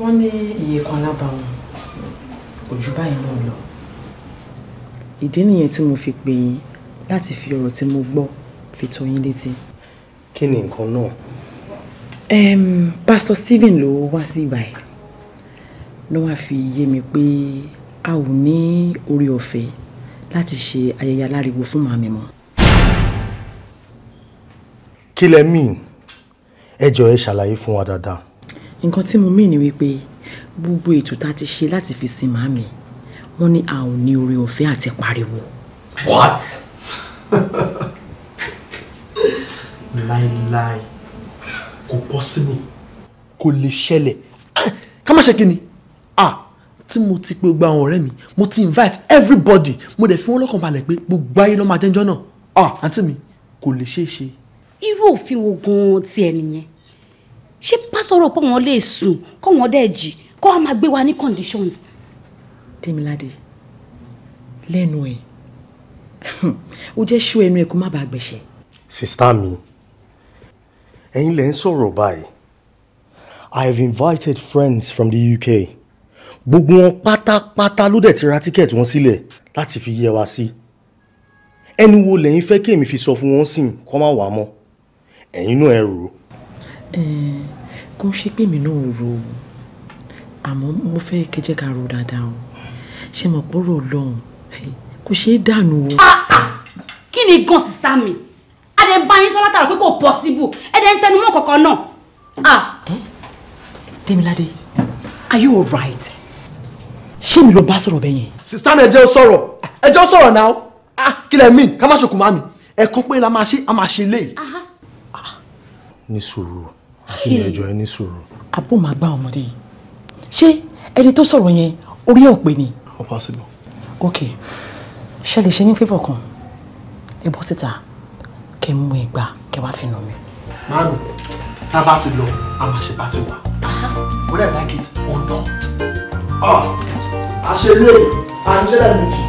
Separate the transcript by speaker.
Speaker 1: Wọ́n ní iye kan lábàáwọn kò jù báyìí náà lọ. Ìdí nìyẹn tí mo fi pè yín láti fi ọ̀rọ̀ tí mo gbọ́ fi tó yín létí.
Speaker 2: Kí ni nǹkan náà?
Speaker 1: Pastor Stephen ló wá sí ìgbà yìí ló wá fi yé mi pé a ò ní orí ọ̀fẹ́ láti ṣe ayẹyẹ aláriwo fún màmí mọ́.
Speaker 2: Kí lẹ mean? Ẹ jọ̀ọ́ ẹ ṣàlàyé fún wa dáadáa.
Speaker 1: Nǹkan tí mo mean ni wípé gbogbo ètò tá ti ṣe láti fi sin màmí wọ́n ní a ò ní orí ọ̀fẹ́ àti pariwo.
Speaker 2: What? Láíláí kò possible, kò lè ṣẹlẹ̀. Ká má ṣe kí ni? Tí mo ti pè gbogbo àwọn ọ̀rẹ́ mi, mo ti invite everybody, mo dẹ̀ fi wọ́n lọ́kàn balẹ̀ pé gbogbo ayé ló máa jẹ́njọ́ náà. Àǹtí mi kò lè ṣeé ṣe.
Speaker 3: Irú òfin wo gan-an ti ẹ nìyẹn? Ṣé pásítọ̀ pé wọ́n lè sùn kó wọ́n dẹ̀ jí kó wọ́n máa gbé wa ní conditions?
Speaker 1: Tèmiládé lẹ́nu ẹ̀ ó jẹ́ ṣó ẹnu ẹ̀ kó má bàa gbẹ̀ṣẹ̀.
Speaker 2: Sista mi, ẹ̀yin lẹ ń sọ̀rọ̀ báyìí. I have invited friends from the UK. Gbogbo wọn pátápátá ló dẹ̀ ti ra tíkẹ̀tì wọn sílẹ̀ láti fi yẹ wa sí. Ẹni wo lẹ́yìn fẹ́ kí èmi fi sọ fún wọn sìn kó má wá mọ́? Ẹ̀yin náà ẹ rò.
Speaker 1: Kò ṣe pé mi náà rò ó àmọ́ mo fẹ́ kẹjẹ́ ká rò dáadáa o. Ṣé mo pọ̀rọ̀ Ọlọ́run kò ṣe é dànù o.
Speaker 3: Kí ni gan sísá mi? Adé bá yín sọ látara pé kò possible. Ẹ̀dẹ̀ ń tẹnu mọ́ kankan náà.
Speaker 1: Tèmiládé, are you all right? Ṣé mi ló bá sọ̀rọ̀ bẹ́ẹ̀ yẹn?
Speaker 2: Sista mi ẹ jẹ́ ó sọ̀rọ̀ náà. Kí lẹ mean? Ká má ṣokùn mami. Ẹ̀kan pé la máa ṣe léyìí. Ní sùúrù àti ní ẹjọ́ ẹ ní sùúrù.
Speaker 1: Àbó máa gbá ọmọdé yìí. Ṣé ẹni tó sọ̀rọ̀ yẹn orí ẹ̀ ò pé ni?
Speaker 2: Ó possible.
Speaker 1: Ok, ṣe lè ṣe ní favour kan. Ẹ bọ́ síta kẹ́ mú ìgbà kẹ́ wá fi nà mí.
Speaker 2: Mami, tá a bá ti lọ, a máa ṣe bá ti wà. Whether I like it or not. A ṣe léyìí, a ń ṣe lẹ́nu méjì.